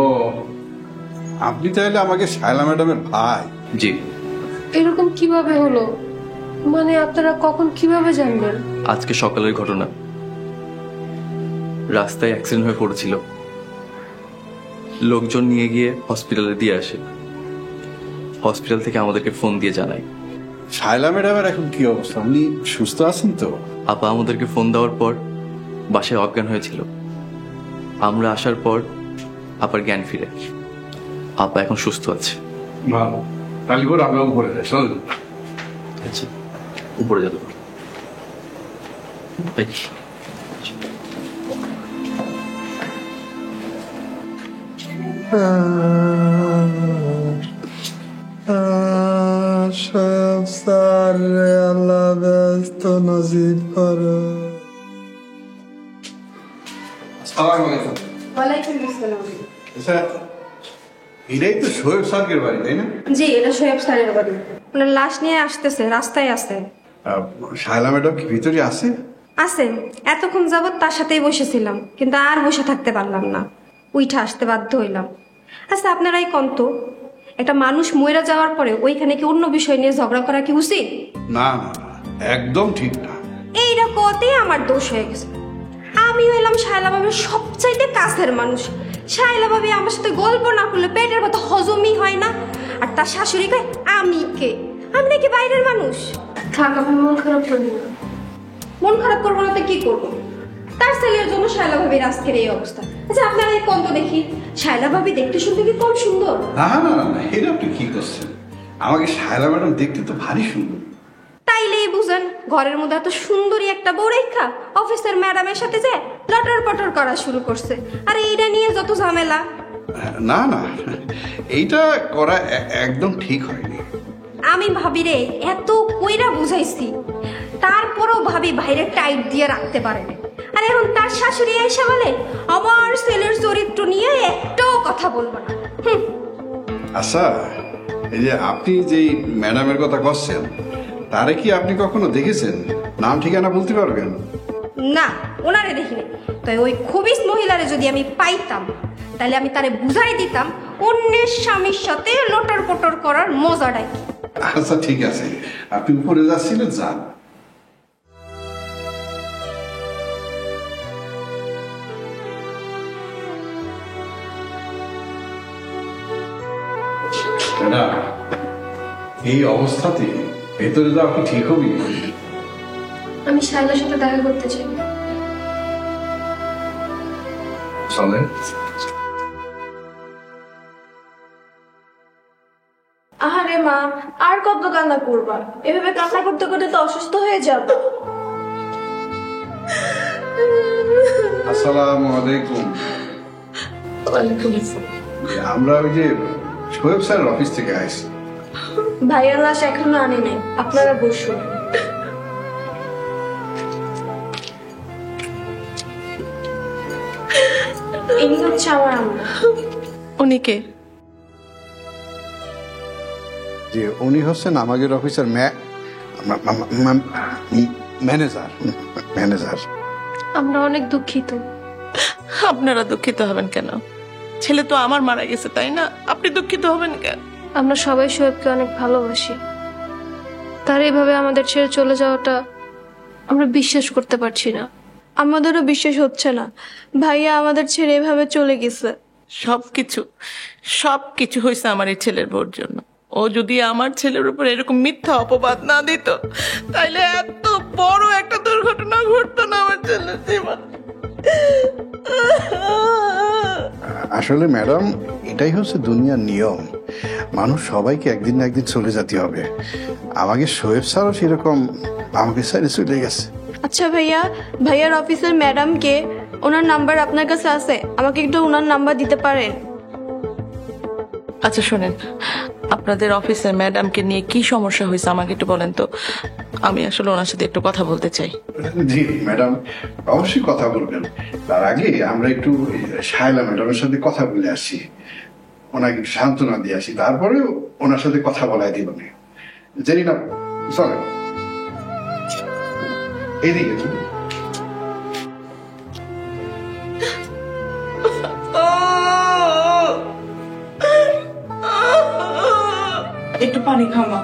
আপনি তাহলে আমাকে শায়লা ম্যাডামের ভাই? জি। এরকম কিভাবে হলো? মানে আপনারা কখন কিভাবে জানলেন? আজকে সকালের ঘটনা। রাস্তায় অ্যাক্সিডেন্ট হয়ে পড়েছিল, লোকজন নিয়ে গিয়ে হসপিটালে দিয়ে আসে। হসপিটাল থেকে আমাদেরকে ফোন দিয়ে জানায়। শায়লা ম্যাডামের এখন কি অবস্থা? উনি সুস্থ আছেন তো? আপা আমাদেরকে ফোন দেওয়ার পর বাসায় অজ্ঞান হয়েছিল। আমরা আসার পর আপার জ্ঞান ফিরে। আপা এখন সুস্থ আছে। ভালো, তাহলে পর আমরা উপরে যাই। চলুন। আচ্ছা, উপরে যাবো। সব স্যার আল্লাহ ব্যস্ত নজিব করো। ওয়ালাইকুম আসসালাম। আচ্ছা, এটাই তো শোয়েব স্যারের বাড়ি, তাই না? জি, এটা শোয়েব স্যারের বাড়ি। ওনার লাশ নিয়ে আসতেছে, রাস্তায় আছে। শায়লা ম্যাডাম কি ভিতরে আছে? আছে, এতক্ষণ যাবত তার সাথেই বসেছিলাম, কিন্তু আর বসে থাকতে পারলাম না, উইঠা আসতে বাধ্য হইলাম। আচ্ছা আপনারাই কন্ত, একটা মানুষ মরে যাওয়ার পরে ওইখানে কি অন্য বিষয় নিয়ে ঝগড়া করা কি উচিত? না না, একদম ঠিক না। এইরকমতে আমার দোষ হয়ে গেছে। আমি হইলাম শায়লা ভাবির সবচাইতে কাছের মানুষ। শায়লা ভাবি আমার সাথে গল্প না করলে পেটের মতো হজমই হয় না। আর তার শাশুড়ি কয় আমি কে? আমি নাকি বাইরের মানুষ? থাক, আপনি মন খারাপ করেন না। মন খারাপ করবো না তো কি করবো? তার ছেলের জন্য শায়লা ভাবির আজকের এই অবস্থা। আচ্ছা আপনারা এই কন্ত দেখি, শায়লা ভাবি দেখতে শুনতে কি কম সুন্দর? না না না, এটা আপনি কি করছেন? আমাকে শায়লা ম্যাডাম দেখতে তো ভারী সুন্দর। তাইলেই বুঝেন, ঘরের মধ্যে এত সুন্দরী একটা বউ রেখা অফিসের ম্যাডামের সাথে যে লটর পটর করা শুরু করছে। আর এইটা নিয়ে যত ঝামেলা। না না, এইটা করা একদম ঠিক হয়নি। আমি ভাবিরে এত কইরা বুঝাইছি, তারপরও ভাবি বাইরে টাইট দিয়ে রাখতে পারে না। আর এখন তার শাশুড়ি এসে বলে আমার ছেলের চরিত্র নিয়ে একটাও কথা বলবো না। আচ্ছা, এই যে আপনি যেই ম্যাডামের কথা করছেন, তারে কি আপনি কখনো দেখেছেন? নাম ঠিকানা বলতে পারবেন? না, ওনারে দেখিনি। তাই ওই খবিস মহিলারে যদি আমি পাইতাম তাহলে আমি তারে বুঝাই দিতাম অন্যের স্বামীর সাথে লটর পটর করার মজাটাই। আচ্ছা ঠিক আছে, আপনি উপরে যাচ্ছিলেন, যান। না, এই অবস্থাতে ভেতরে যাওয়া কি ঠিক হবে? আমি শাইলার সাথে দেখা করতে চাই। চলেন। আহারে মা, আর কত কান্না করবা? এভাবে কান্না করতে করতে তো অসুস্থ হয়ে যাবে। আসসালামু আলাইকুম। আমরা ওই যে শোয়েব স্যারের অফিস থেকে আসছি। ভাইয়ার লাশ এখনো আনি নাই, আপনারা বসুন। ইনি হচ্ছে আমার আম্মা। উনি কে? যে উনি হচ্ছেন আমাদের অফিসের ম্যানেজার। ম্যানেজার। আমরা অনেক দুঃখিত। আপনারা দুঃখিত হবেন কেন? ছেলে তো আমার মারা গেছে, তাই না? আপনি দুঃখিত হবেন কেন? আমরা সবাই শোয়েবকে অনেক ভালোবাসি। তার এইভাবে আমাদের ছেড়ে চলে যাওয়াটা আমরা বিশ্বাস করতে পারছি না। আমাদেরও বিশ্বাস হচ্ছে না ভাইয়া আমাদের ছেড়ে এভাবে চলে গেছে। সবকিছু হয়েছে আমার এই ছেলের বউর জন্য। ও যদি আমার ছেলের উপর এরকম মিথ্যা অপবাদ না দিত, তাইলে এত বড় একটা দুর্ঘটনা ঘটতো না আমার ছেলের জীবনে। আসলে ম্যাডাম, এটাই হচ্ছে দুনিয়ার নিয়ম। মানুষ সবাইকে একদিন না একদিন চলে যেতে হবে। আমাকে শোয়েব স্যারও সেরকম আমাকে স্যারে চলে গেছে। আচ্ছা ভাইয়া, ভাইয়ার অফিসের ম্যাডামকে, ওনার নাম্বার আপনার কাছে আছে? আমাকে একটু ওনার নাম্বার দিতে পারেন? আচ্ছা শোনেন, আপনাদের অফিসের ম্যাডামকে নিয়ে কি সমস্যা হয়েছে আমাকে একটু বলেন তো। আমি আসলে ওনার সাথে একটু কথা বলতে চাই। জি ম্যাডাম, অবশ্যই কথা বলবেন। তার আগে আমরা একটু শায়লা ম্যাডামের সাথে কথা বলে আসি, ওনাকে সান্ত্বনা দিয়ে আসি, তারপরে ওনার সাথে কথা বলাই দিব। জানি না, চলেন এইদিকে। একটু পানি খাওয়া,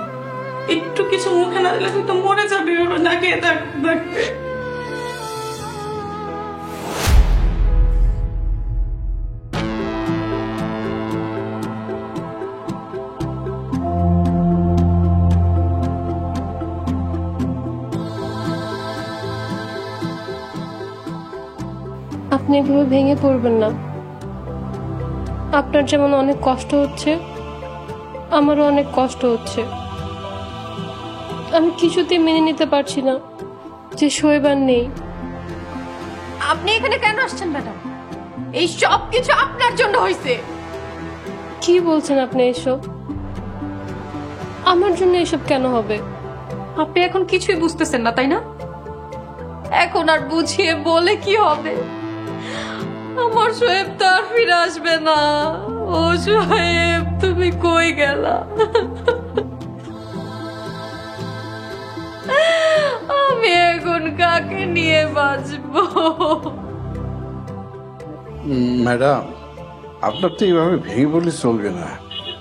একটু কিছু মুখে না দিলে তুই তো মরে যাবি না খেয়ে থাকতে। আপনি এভাবে ভেঙে পড়বেন না। আপনার যেমন অনেক কষ্ট হচ্ছে, আমারও অনেক কষ্ট হচ্ছে। আমি কিছুতেই মেনে নিতে পারছি না যে শোয়েব আর নেই। আপনি এখানে কেন আসছেন ম্যাডাম? এই সব কিছু আপনার জন্য হয়েছে। কি বলছেন আপনি এসব? আমার জন্য এসব কেন হবে? আপনি এখন কিছুই বুঝতেছেন না, তাই না? এখন আর বুঝিয়ে বলে কি হবে? আমার শোয়েব তো আর ফিরে আসবে না। ও শোয়েব, তুমি কই গেলা? আমি এখন কাকে নিয়ে বাঁচবো? ম্যাডাম, আপনার তো এইভাবে ভেঙে পড়লে চলবে না,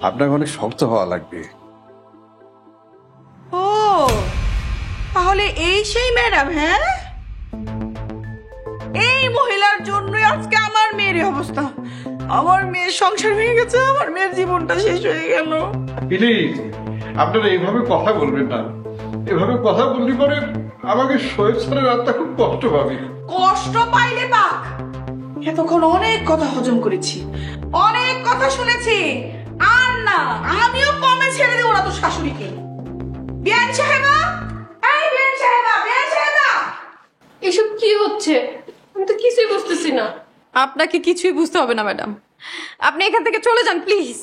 আপনাকে অনেক শক্ত হওয়া লাগবে। ও তাহলে এই সেই ম্যাডাম? হ্যাঁ, এই মহিলার জন্যই আজকে আমার মেয়ের অবস্থা। আমার মেয়ের সংসার ভেঙে গেছে, আমার মেয়ের জীবনটা শেষ হয়ে গেল। প্লিজ, আপনারা এইভাবে কথা বলবেন না। এভাবে কথা বললে পরে আমাকে শোয়েব স্যারের রাতটা খুব কষ্ট পাবে। কষ্ট পাইলে পাক, এতক্ষণ অনেক কথা হজম করেছি, অনেক কথা শুনেছি। আর না, আমিও কমে ছেড়ে দেবো না তোর শাশুড়িকে। বিয়ান সাহেবা, এই বিয়ান সাহেবা, বিয়ান সাহেবা, এসব কি হচ্ছে? আমি তো কিছুই বুঝতেছি না। আপনাকে কিছুই বুঝতে হবে না ম্যাডাম, আপনি এখান থেকে চলে যান প্লিজ।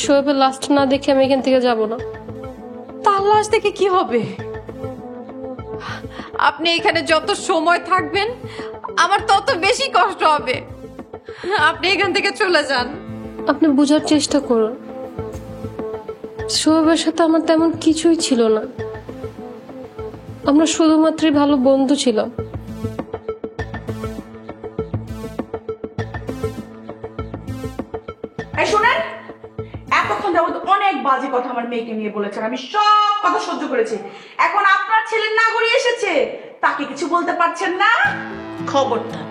শোয়েবের লাস্ট না দেখে আমি এখান থেকে যাব না। তার লাশ দেখে কি হবে? আপনি এখানে যত সময় থাকবেন আমার তত বেশি কষ্ট হবে। আপনি এখান থেকে চলে যান। আপনি বোঝার চেষ্টা করুন, শোয়েবের সাথে আমার তেমন কিছুই ছিল না। আমরা শুধুমাত্র ভালো বন্ধু ছিলাম। এই শুনেন, এতক্ষণ যাবত অনেক বাজে কথা আমার আমার মেয়েকে নিয়ে বলেছেন, আমি সব কথা সহ্য করেছি। এখন আপনার ছেলের নাগরি এসেছে, তাকে কিছু বলতে পারছেন না? খবরদার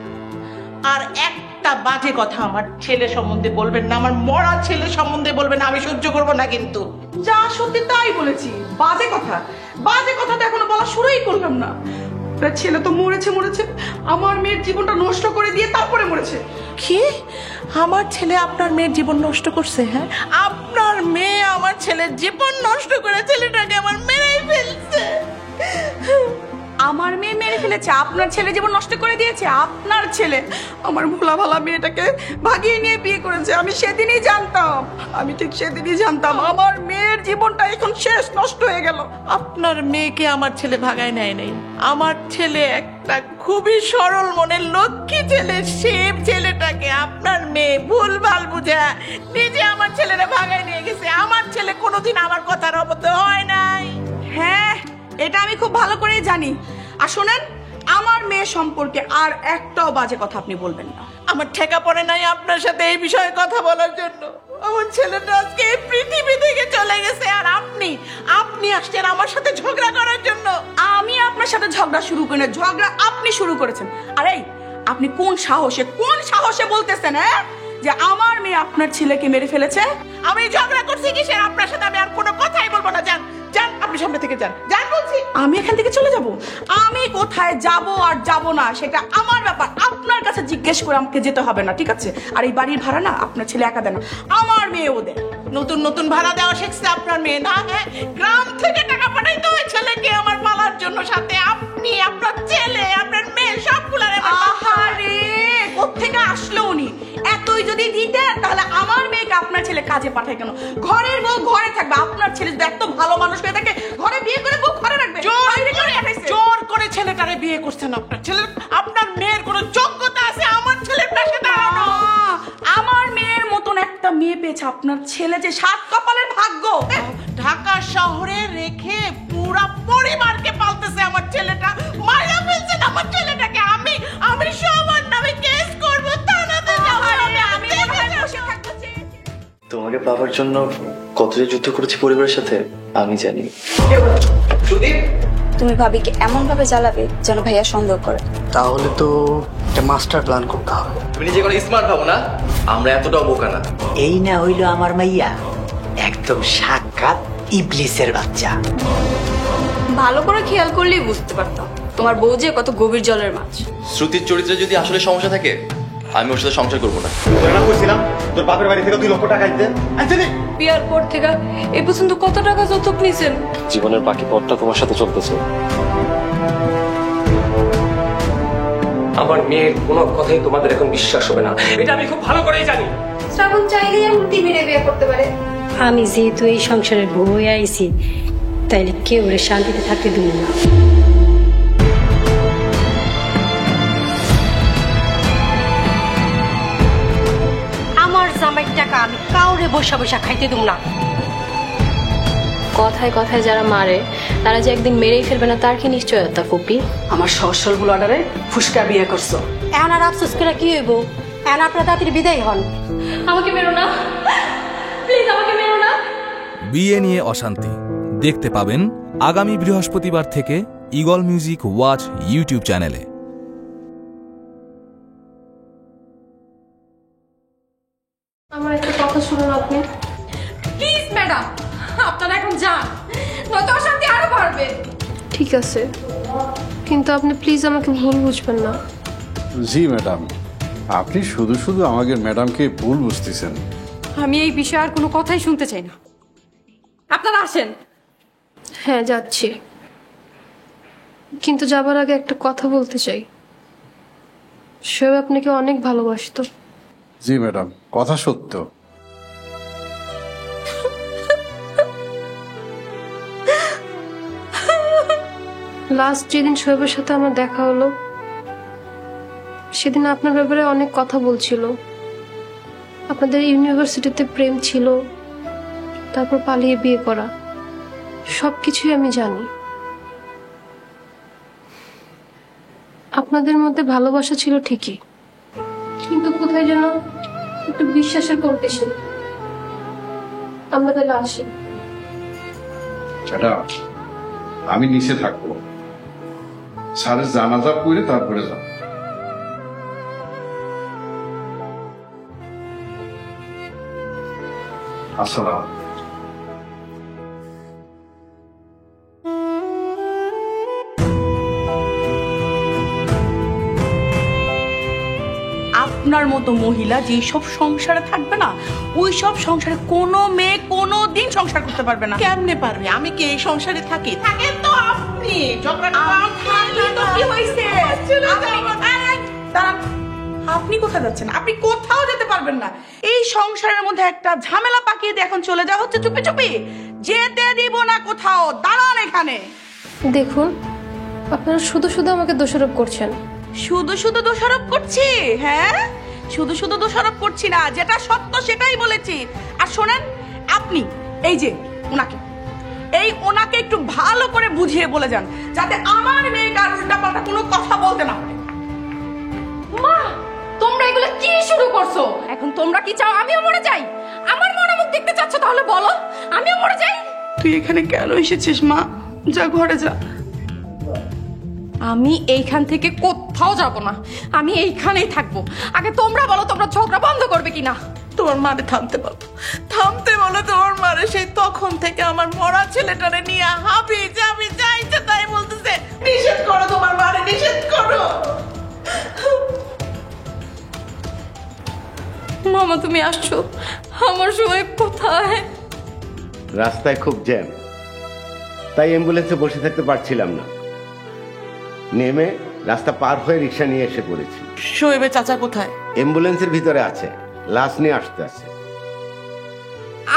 আর একটা বাজে কথা আমার ছেলে সম্বন্ধে বলবেন না, আমার মরা ছেলে সম্বন্ধে বলবেন না, আমি সহ্য করব না কিন্তু। যা সত্যি তাই বলেছি। বাজে কথা, বাজে কথা তো এখনো বলা শুরুই করলাম না। আপনার ছেলে তো মরেছে, আমার মেয়ের জীবনটা নষ্ট করে দিয়ে তারপরে মরেছে। কি আমার ছেলে আপনার মেয়ের জীবন নষ্ট করছে? হ্যাঁ, আপনার মেয়ে আমার ছেলের জীবন নষ্ট করে ছেলেটাকে আমার মেরেই ফেলছে। আমার মেয়ে মেরে ফেলেছে, আপনার ছেলে জীবন নষ্ট করে দিয়েছে? আপনার ছেলে আমার ভোলা ভালা মেয়েটাকে ভাগিয়ে নিয়ে বিয়ে করেছে। আমি সেদিনই জানতাম, আমি ঠিক সেদিনই জানতাম আমার মেয়ের জীবনটা এখন শেষ, নষ্ট হয়ে গেল। আপনার মেয়েকে আমার ছেলে ভাগায় নেয় নাই। আমার ছেলে একটা খুবই সরল মনের লক্ষ্মী ছেলে, শিব ছেলেটাকে আপনার মেয়ে ভুলভাল বুঝা নিজে আমার ছেলেরা ভাগায় নিয়ে গেছে। আমার ছেলে কোনোদিন আমার কথার অবদ্ধ হয় নাই। হ্যাঁ, এটা আমি খুব ভালো করেই জানি। আর শোনেন, আমার মেয়ে সম্পর্কে আর একটাও বাজে কথা আপনি বলবেন না। আমার ঠেকা পড়ে নাই আপনার সাথে এই বিষয়ে কথা বলার জন্য। আমার ছেলেটা আজকে এই পৃথিবী থেকে চলে গেছে, আর আপনি আসছেন আমার সাথে ঝগড়া করার জন্য। আমি আপনার সাথে ঝগড়া শুরু করি না, ঝগড়া আপনি শুরু করেছেন। আরে আপনি কোন সাহসে বলতেছেন যে আমার মেয়ে আপনার ছেলেকে মেরে ফেলেছে? আমি ঝগড়া করছি কিসের আপনার সাথে? আমি আর কোনো কথাই বলবো না। যান যান, আপনি সামনে থেকে যান, যান বলছি। আমি এখান থেকে চলে যাব? আমি কোথায় যাব আর যাব না সেটা আমার ব্যাপার, আপনার কাছে জিজ্ঞেস করে আমাকে যেতে হবে না, ঠিক আছে? আর এই বাড়ির ভাড়া না আপনার ছেলে একা দেয় না, আমার মেয়েও দেয়। নতুন নতুন ভাড়া দেওয়া শিখছে আপনার মেয়ে না? হ্যাঁ, গ্রাম থেকে টাকা পাঠাইতে হয় ছেলেকে আমার পালার জন্য। সাথে আপনি, আপনার ছেলে, আপনার মেয়ে সবগুলারে। আহারে, কোত্থেকে আসলো উনি? এতই যদি দিতেন তাহলে আমার মেয়েকে আপনার ছেলে কাজে পাঠায় কেন? ঘরের বউ ঘরে থাকবে, আপনার ছেলে যদি এত ভালো মানুষ হয়ে থাকে ঘরে বিয়ে করে বউ ঘরে রাখবে। জোর করে ছেলেটারে বিয়ে করছেন আপনার ছেলে। আপনার মেয়ের কোনো যোগ্যতা আছে আমার ছেলের পাশে দাঁড়ানো? আমার মেয়ের মতন একটা মেয়ে পেয়েছে আপনার ছেলে, যে সাত কপালের ভাগ্য। ঢাকা শহরে রেখে পুরা পরিবারকে পালতেছে আমার ছেলেটা। মারা ফেলছেন আমার ছেলেটাকে। আমি সবার নামে কেস করব, থানাতে যাব। আমি বসে থাকতে। তোমাকে পাওয়ার জন্য কত যে যুদ্ধ করেছি পরিবারের সাথে আমি জানি। তুমি ভাবিকে এমন ভাবে জ্বালাবে যেন ভাইয়া সন্দেহ করে। তাহলে তো একটা মাস্টার প্ল্যান করতে হবে। তুমি নিজে কোনো স্মার্ট ভাবো না, আমরা এতটাও বোকা না। এই না হইলো আমার মাইয়া, একদম সাক্ষাৎ ইবলিসের বাচ্চা। ভালো করে খেয়াল করলেই বুঝতে পারতাম তোমার বউ যে কত গভীর জলের মাছ। শ্রুতির চরিত্রে যদি আসলে সমস্যা থাকে আমি ওর সাথে সংসার করবো না। কইছিলাম তোর বাপের বাড়ি থেকে 2 লক্ষ টাকা দিতে। বিয়ার পর থেকে এ পর্যন্ত কত টাকা যৌতুক নিছেন? জীবনের বাকি পথটা তোমার সাথে চলতেছে। আমার মেয়ের কোনো কথাই তোমাদের এখন বিশ্বাস হবে না, এটা আমি খুব ভালো করেই জানি। শ্রাবণ চাইলেই এমনটি মেরে বিয়ে করতে পারে। আমি যেহেতু এই সংসারের বউ হয়ে আইছি, তাইলে কেউ শান্তিতে থাকতে দিব না। আমার জামাইর টাকা আমি কাউরে বসা বসা খাইতে দিব না। কথায় কথায় যারা মারে তারা যে একদিন মেরেই ফেলবে না তার কি নিশ্চয়তা ফুপি? আমার সহসলগুলো অর্ডারে ফুসকা বিয়ে করছো। এখন আর আফসোস করে কি হইব? এখন আপনার তাড়াতাড়ি বিদায় হন। আমাকে মেরো না প্লিজ, আমাকে মেরো না। বিয়ে নিয়ে অশান্তি দেখতে পাবেন আগামী বৃহস্পতিবার থেকে ঈগল মিউজিক ওয়াচ ইউটিউব চ্যানেলে। আমার একটা কথা শুনুন আপনি প্লিজ ম্যাডাম, আপনারা এখন যান, নয়তো অশান্তি আরো বাড়বে। ঠিক আছে, কিন্তু আপনি প্লিজ আমাকে ভুল বুঝবেন না। জি ম্যাডাম, আপনি শুধু শুধু আমাদের ম্যাডামকে ভুল বুঝতেছেন। আমি এই বিষয়ে আর কোনো কথাই শুনতে চাই না, আপনারা আসেন। হ্যাঁ যাচ্ছি, কিন্তু যাবার আগে একটা কথা বলতে চাই। শোয়েব আপনাকে অনেক ভালোবাসতো। জি ম্যাডাম, কথা সত্য। লাস্ট যেদিন শোয়েবের সাথে আমার দেখা হলো, সেদিন আপনার ব্যাপারে অনেক কথা বলছিল। আপনাদের ইউনিভার্সিটিতে প্রেম ছিল, তারপর পালিয়ে বিয়ে করা, সবকিছুই আমি জানি। আপনাদের মধ্যে ভালোবাসা ছিল ঠিকই, কিন্তু কোথায় যেন একটু বিশ্বাসের কমতি ছিল। আমরা তাহলে আসি। ম্যাডাম আমি নিচে থাকবো, স্যারের জানাজা করে তারপরে যাব। আসসালাম। আপনার মতো মহিলা যেই সব সংসারে থাকবে না, ওই সব সংসারে কোনো মেয়ে কোনো দিন সংসার করতে পারবে না। কেমনে পারবে? আমি কি এই সংসারে থাকি? থাকেন তো আপনি। কি হয়েছে? দাঁড়ান, আপনি কোথায় যাচ্ছেন? আপনি কোথাও যেতে পারবেন না। এই সংসারের মধ্যে একটা ঝামেলা পাকিয়ে দিয়ে এখন চলে যাওয়া হচ্ছে চুপি চুপি। যেতে দিব না কোথাও, দাঁড়ান এখানে। দেখুন, আপনারা শুধু শুধু আমাকে দোষারোপ করছেন। শুধু শুধু দোষারোপ করছি? হ্যাঁ, শুধু শুধু দোষারোপ করছি না, যেটা সত্য সেটাই বলেছি। আর শোনেন, আপনি এই যে ওনাকে একটু ভালো করে বুঝিয়ে বলে যান, যাতে আমার মেয়েটার উল্টাপাল্টা কোনো কথা বলতে না পারে। মা, তোমরা এগুলো কি শুরু করছো? এখন তোমরা কি চাও আমিও মরে যাই? আমার মনোমুখ দেখতে চাচ্ছ? তাহলে বলো, আমিও মরে যাই। তুই এখানে কেন এসেছিস মা? যা ঘরে যা। আমি এইখান থেকে কোথাও যাব না, আমি এইখানেই থাকবো। আগে তোমরা বলো, তোমরা ঝগড়া বন্ধ করবে কিনা? তোমার মারে থামতে বলো, থামতে বলো তোমার মারে। সেই তখন থেকে আমার মরা ছেলেটারে নিয়ে হাবি যাবি যাইতে তাই বলতেছে। নিষেধ করো তোমার মারে, নিষেধ করো। মামা তুমি আসছো, আমার শোয়েব কোথায়? রাস্তায় খুব জ্যাম, তাই অ্যাম্বুলেন্সে বসে থাকতে পারছিলাম না। নেমে রাস্তা পার হয়ে রিক্সা নিয়ে এসে পড়েছি। শোয়েবের চাচা কোথায়? অ্যাম্বুলেন্সের ভিতরে আছে, লাশ নিয়ে আসতে আছে।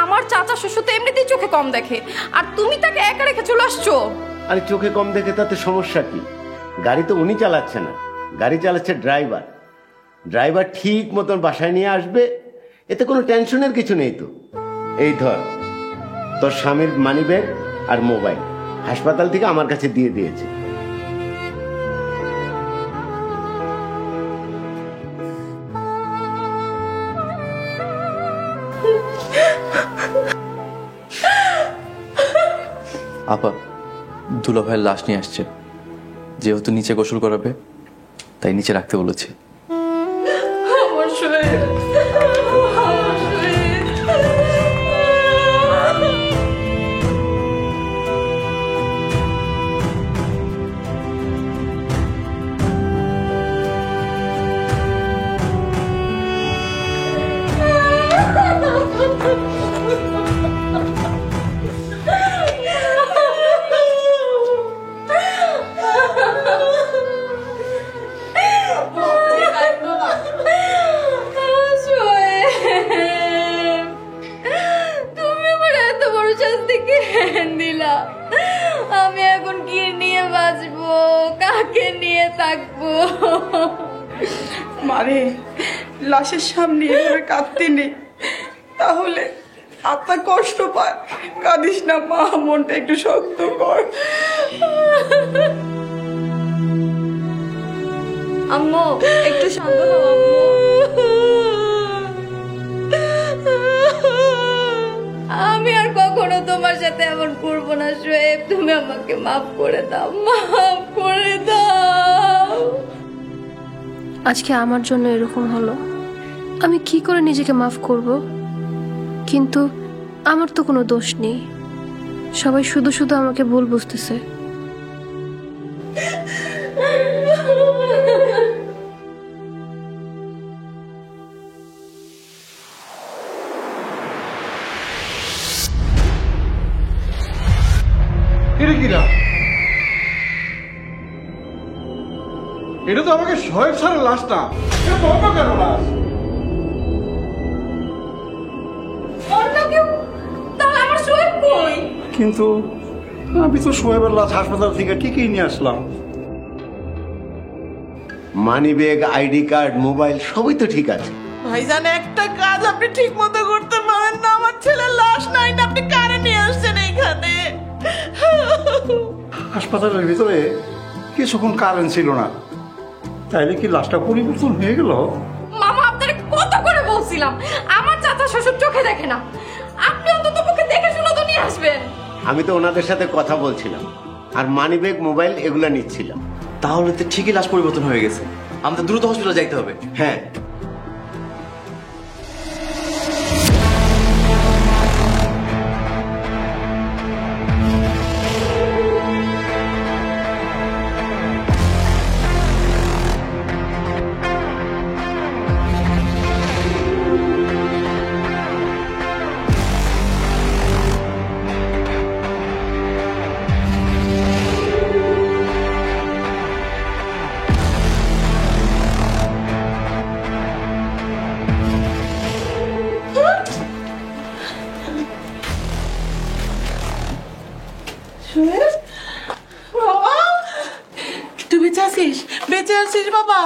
আমার চাচা শ্বশুর তো এমনিতেই চোখে কম দেখে, আর তুমি তাকে একা রেখে চলে আসছো। আরে চোখে কম দেখে তাতে সমস্যা কি? গাড়ি তো উনি চালাচ্ছে না, গাড়ি চালাচ্ছে ড্রাইভার। ড্রাইভার ঠিক মতন বাসায় নিয়ে আসবে, এতে কোনো টেনশনের কিছু নেই তো। এই ধর, তোর স্বামীর মানিব্যাগ আর মোবাইল হাসপাতাল থেকে আমার কাছে দিয়ে দিয়েছে। আপা, দুলা ভাইয়ের লাশ নিয়ে আসছে। যেহেতু নিচে গোসল করাবে, তাই নিচে রাখতে বলেছি। আমার শোয়েব, আমার শোয়েব। আমি এখন কি নিয়ে বাঁচবো, কাকে নিয়ে থাকবো? মারে, লাশের সামনে এভাবে কাঁদতে নেই, তাহলে আত্মা কষ্ট পায়। কাঁদিস না মা, মনটা একটু শক্ত কর। আম্মু একটু শান্ত হও আম্মু। আমি আর কখনো তোমার সাথে এমন করবো না শোয়েব, তুমি আমাকে মাফ করে দাও, মাফ করে দাও। আজকে আমার জন্য এরকম হলো, আমি কি করে নিজেকে মাফ করব? কিন্তু আমার তো কোনো দোষ নেই, সবাই শুধু শুধু আমাকে ভুল বুঝতেছে। এটা তো আমাকে শোয়েব স্যারের লাশ না, এটা তোমার কেন লাশ? অন্য কেউ? তাহলে আমার শোয়েব কই? কিন্তু আমি তো শোয়েবের লাশ হাসপাতাল থেকে ঠিকই নিয়ে আসলাম। মানিব্যাগ, আইডি কার্ড, মোবাইল সবই তো ঠিক আছে। ভাইজান, একটা কাজ আপনি ঠিক মতো করতে পারেন না। আমার ছেলের লাশ নাই না, আপনি কারে নিয়ে আসছেন এইখানে? হাসপাতালের ভিতরে কিছুক্ষণ কারেন্ট ছিল না, তাইলে কি লাশটা পরিবর্তন হয়ে গেল? মামা, আপনার কত করে বলছিলাম আমার চাচা শ্বশুর চোখে দেখে না, আপনি অন্তত পক্ষে দেখে শুনে তো নিয়ে আসবেন। আমি তো ওনাদের সাথে কথা বলছিলাম আর মানিব্যাগ মোবাইল এগুলা নিচ্ছিলাম। তাহলে তো ঠিকই লাশ পরিবর্তন হয়ে গেছে, আমাদের দ্রুত হসপিটালে যাইতে হবে। হ্যাঁ, বাবা তুই বেঁচে আছিস? বেঁচে আছিস বাবা?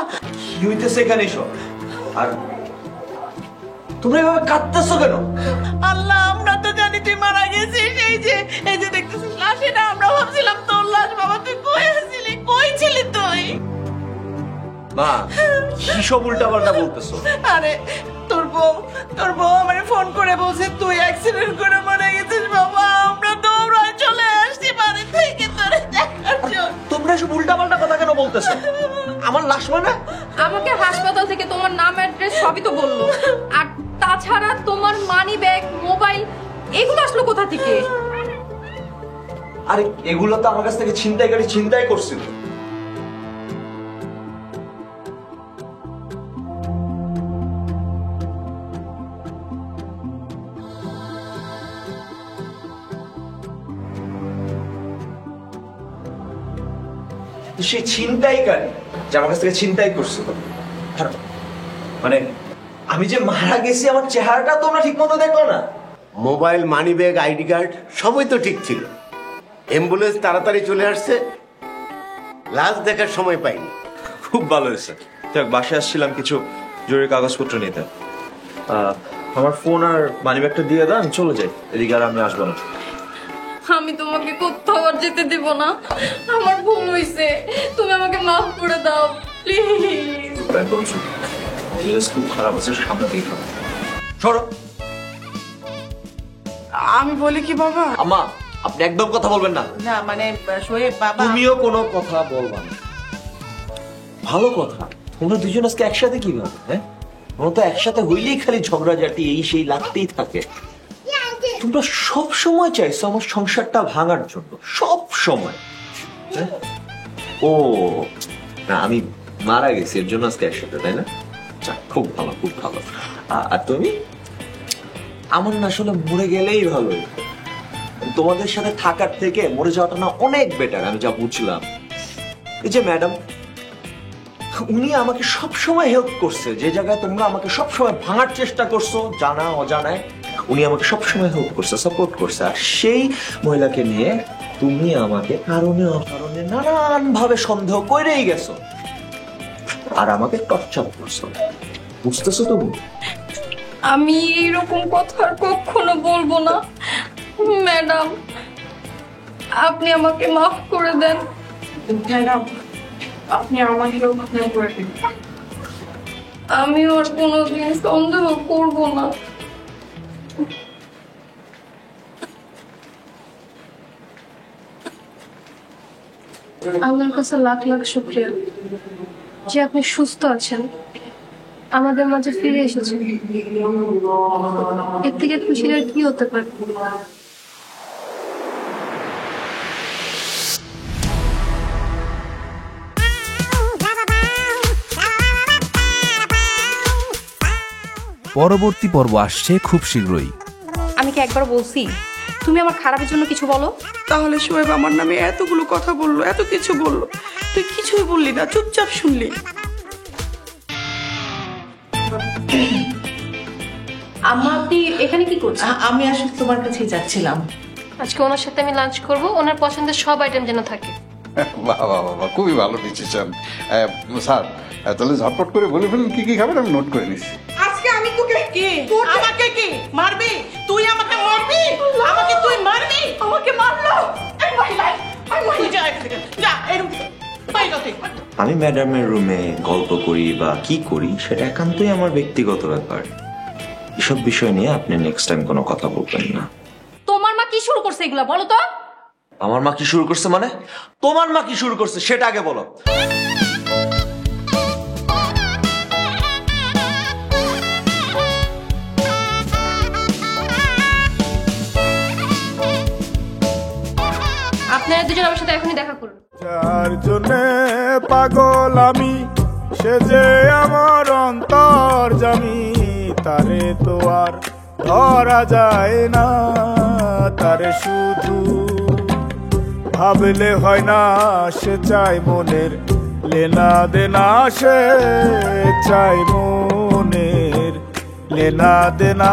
কি হইতেছে এখানে এসব? আর তোমরা এভাবে কাঁদতেছো কেন? আল্লাহ, আমরা তো জানি তুই মারা গেছিস। এই যে দেখতেছিস লাশ, এটা আমরা ভাবছিলাম তোর লাশ। বাবা তুই কই আছিলি? কই ছিলি তুই? মা, কি সব উল্টাপাল্টা বলতেছো? আরে তোর বউ আমারে ফোন করে বলছে তুই অ্যাক্সিডেন্ট করে মারা গেছিস। বাবা আমরা দৌড়ায় চলে আসছি বাড়ি থেকে তোরে দেখার জন্য। তোমরা সব উল্টাপাল্টা কথা কেন বলতেছো? আমার লাশ মানে? আমাকে হাসপাতাল থেকে তোমার নাম অ্যাড্রেস সবই তো বললো। আর তাছাড়া তোমার মানি ব্যাগ, মোবাইল এগুলো আসলো কোথা থেকে? আরে এগুলো তো আমার কাছ থেকে ছিনতাই করছিল। সেই ছিনতাইকারী যে আমার কাছ থেকে ছিনতাই করছিল, মানে আমি যে মারা গেছি আমার চেহারাটা তোমরা ঠিক মতো দেখলো না? মোবাইল, মানিব্যাগ, আইডি কার্ড সবই তো ঠিক ছিল। অ্যাম্বুলেন্স তাড়াতাড়ি চলে আসছে, লাশ দেখার সময় পাইনি। খুব ভালো হয়েছে। দেখ, বাসায় আসছিলাম কিছু জরুরি কাগজপত্র নিতে। আমার ফোন আর মানিব্যাগটা দিয়ে দাও, আমি চলে যাই। এদিকে আর আমি আসবো না। আমি তোমাকে কোথাও আর যেতে দেব না। আমার ভুল হয়েছে, তুমি আমাকে মাফ করে দাও প্লিজ। খুব খারাপ আছে, সামনে দেখো। সরো। আমি বলি কি বাবা? আম্মা, আপনি একদম কথা বলবেন না। না মানে শোয়েব বাবা, তুমিও কোনো কথা বলবা না। ভালো কথা, তোমরা দুজন আজকে একসাথে কিভাবে? হ্যাঁ, তোমরা তো একসাথে হইলেই খালি ঝগড়াঝাটি এই সেই লাগতেই থাকে। তোমরা সব সময় চাইছো আমার সংসারটা ভাঙার জন্য, সব সময়। ও না, আমি মারা গেছি এর জন্য আজকে একসাথে, তাই না? খুব ভালো, খুব ভালো। আর তুমি? আমার না আসলে মরে গেলেই ভালো। তোমাদের সাথে থাকার থেকে মরে যাওয়াটা না অনেক বেটার, আমি যা বুঝলাম। এই যে ম্যাডাম, উনি আমাকে সব সময় হেল্প করছে। যে জায়গায় তোমরা আমাকে সব সময় ভাঙার চেষ্টা করছো জানা অজানায়, উনি আমাকে সব সময় হেল্প করছে, সাপোর্ট করছে। আর সেই মহিলাকে নিয়ে তুমি আমাকে কারণে অকারণে নানান ভাবে সন্দেহ করেই গেছো আর আমাকে টর্চার করছো। বুঝতেছো তুমি? আমি এইরকম কথা আর কখনো বলবো না ম্যাডাম, আপনি আমাকে মাফ করে দেন। ম্যাডাম আপনি আমাকেও মাফ করে দিন। আমি ওর কোনোদিন সন্দেহ করবো না। আল্লাহর কাছে লাখ লাখ শুকরিয়া যে আপনি সুস্থ আছেন, আমাদের মাঝে ফিরে এসেছেন। এর থেকে খুশির আর কি হতে পারে? পরবর্তী পর্ব আসছে খুব শীঘ্রই। আমি কি একবার বলছি তুমি আমার খারাপের জন্য কিছু বলো? তাহলে শোয়েব আমার নামে এতগুলো কথা বললো, এত কিছু বললো, তুই কিছুই বললি না, চুপচাপ শুনলি। আম্মা আপনি এখানে কি করছেন? আমি আসলে তোমার কাছেই যাচ্ছিলাম। আজকে ওনার সাথে আমি লাঞ্চ করব, ওনার পছন্দের সব আইটেম যেন থাকে। বাহ বাহ বাহ, খুবই ভালো ডিসিশন স্যার। তাহলে ঝটপট করে বলে ফেলুন কি কি খাবেন, আমি নোট করে নিচ্ছি। আজকে আমি তোকে কি আমাকে কি মারবি? তুই আমাকে মারবি? আমাকে তুই মারবি? আমাকে মারলো এই মহিলা, এই মহিলা যা এখান থেকে যা, এরকম আমি ম্যাডামের রুমে গল্প করি বা কি করি সেটা একান্তই আমার ব্যক্তিগত ব্যাপার। এসব বিষয় নিয়ে আপনি নেক্সট টাইম কোনো কথা বলবেন না। তোমার মা কি কি শুরু করছে এগুলা বলো তো? আমার মা কি শুরু করছে মানে? তোমার মা কি শুরু করছে সেটা আগে বলো। আপনারা দুজন আমার সাথে এখনই দেখা করুন। যার জন্যে পাগল আমি, সে যে আমার অন্তর জামি, তারে তো আর ধরা যায় না, তারে শুধু ভাবলে হয় না, সে চাই মনের লেনা দেনা, সে চাই মনের লেনা দেনা।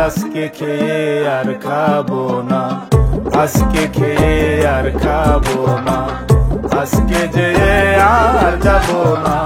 আজকে খেয়ে আর খাবো না, আজকে খেয়ে আর খাবো না, আজকে যে আর যাবো না।